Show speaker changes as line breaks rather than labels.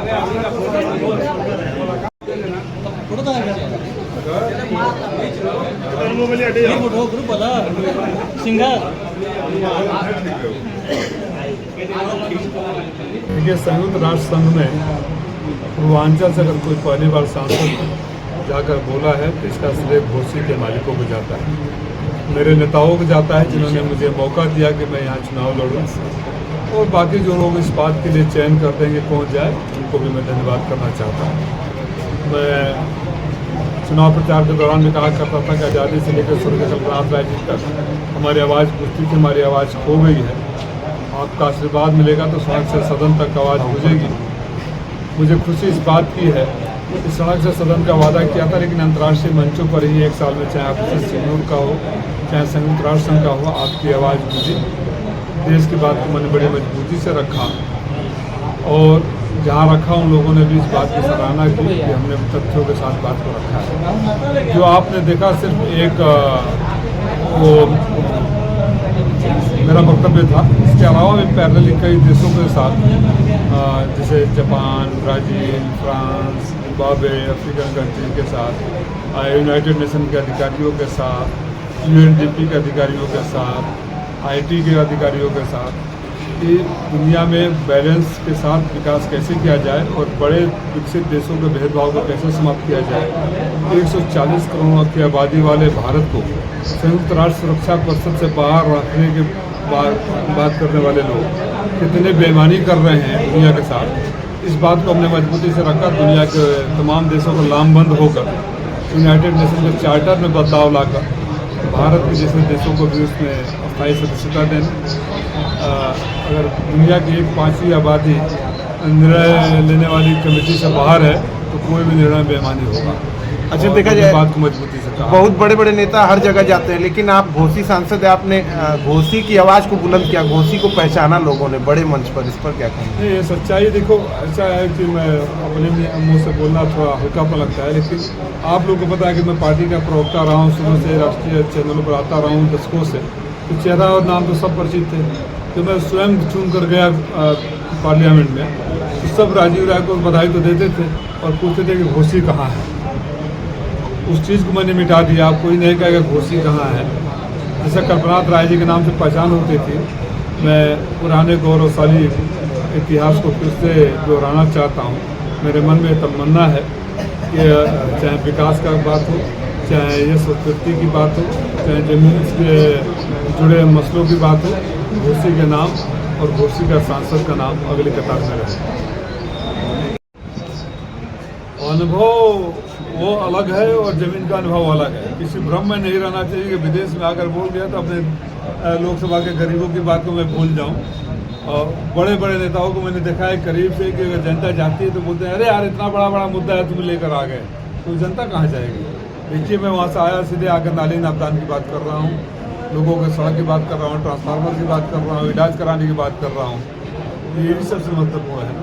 देखिए, संयुक्त राष्ट्र संघ में पूर्वांचल से अगर कोई पहली बार सांसद जाकर बोला है तो इसका श्रेय घोसी के मालिकों को जाता है, मेरे नेताओं को जाता है जिन्होंने मुझे मौका दिया कि मैं यहाँ चुनाव लड़ूं, और बाकी जो लोग इस बात के लिए चयन करते हैं कि कौन जाए, उनको भी मैं धन्यवाद करना चाहता हूँ। मैं चुनाव प्रचार के दौरान भी कहा करता था कि आज़ादी से लेकर स्वर्गीय कल्पनाथ राय जी तक हमारी आवाज़ पूछती थी, हमारी आवाज़ खो गई है। आपका आशीर्वाद मिलेगा तो सड़क से सदन तक आवाज़ गूंजेगी। मुझे खुशी इस बात की है कि सड़क से सदन का वादा किया था, लेकिन अंतर्राष्ट्रीय मंचों पर ही एक साल में, चाहे ऑपरेशन सिंदूर का हो, चाहे संयुक्त राष्ट्र संघ का हो, आपकी आवाज़ गूंजी। देश की बात को मैंने बड़ी मजबूती से रखा, और जहाँ रखा उन लोगों ने भी इस बात की सराहना की कि हमने तथ्यों के साथ बात को रखा है। जो आपने देखा सिर्फ एक वो मेरा वक्तव्य था, इसके अलावा भी पैरेलली कई देशों के साथ, जैसे Japan, Brazil, France, Zimbabwe, African country के साथ, यूनाइटेड नेशन के अधिकारियों के साथ, UNDP के अधिकारियों के साथ, IT के अधिकारियों के साथ, कि दुनिया में बैलेंस के साथ विकास कैसे किया जाए और बड़े विकसित देशों के भेदभाव को कैसे समाप्त किया जाए। 140 करोड़ की आबादी वाले भारत को संयुक्त राष्ट्र सुरक्षा परिषद से बाहर रखने के बात करने वाले लोग कितने बेईमानी कर रहे हैं दुनिया के साथ, इस बात को हमने मजबूती से रखा। दुनिया के तमाम देशों को लामबंद होकर यूनाइटेड नेशन के चार्टर में बदलाव लाकर भारत के जैसे देशों को भी उसमें अस्थायी सदस्यता देना। अगर दुनिया की 1/5 आबादी निर्णय लेने वाली कमेटी से बाहर है तो कोई भी निर्णय बेईमानी होगा।
अच्छा, देखा जाए
बात को मजबूती से कहा।
बहुत बड़े बड़े नेता हर जगह जाते हैं, लेकिन आप घोसी सांसद है, आपने घोसी की आवाज़ को बुलंद किया, घोसी को पहचाना लोगों ने बड़े मंच पर, इस पर क्या कहेंगे?
ये सच्चाई देखो, ऐसा है कि मैं अपने मुँह से बोलना थोड़ा हल्कापन लगता है, लेकिन आप लोगों को पता है कि मैं पार्टी का प्रवक्ता रहा हूँ, शुरू से राष्ट्रीय चैनलों पर आता रहा हूँ दशकों से, तो चेहरा और नाम तो सब परिचित थे। तो मैं स्वयं चुन कर गया पार्लियामेंट में, तो सब राजीव राय को बधाई तो देते थे और पूछते थे कि घोसी कहाँ है। उस चीज़ को मैंने मिटा दिया। आप कोई नहीं कहेगा घोसी कहाँ है। जैसे कल्पनाथ राय जी के नाम से पहचान होती थी, मैं पुराने गौरवशाली इतिहास को फिर से दोहराना चाहता हूँ। मेरे मन में तमन्ना है कि चाहे विकास का बात हो, चाहे यश उत्पत्ति की बात हो, चाहे जमीन से जुड़े मसलों की बात हो, घोसी के नाम और घोसी का सांसद का नाम अगली कतार में रहे। अनुभव वो अलग है और ज़मीन का अनुभव अलग है। किसी भ्रम में नहीं रहना चाहिए कि विदेश में आकर बोल गया तो अपने लोकसभा के गरीबों की बात को मैं भूल जाऊं। और बड़े बड़े नेताओं को मैंने देखा है करीब से कि अगर जनता चाहती है तो बोलते हैं, अरे यार इतना बड़ा बड़ा मुद्दा है तुम लेकर आ गए, तो जनता कहाँ जाएगी। देखिए, मैं वहाँ से आया, सीधे आकर नाली नापदान की बात कर रहा हूँ, लोगों के सड़क की बात कर रहा हूँ, ट्रांसफार्मर की बात कर रहा हूँ, इलाज कराने की बात कर रहा हूँ। यही सबसे महत्वपूर्ण है ना।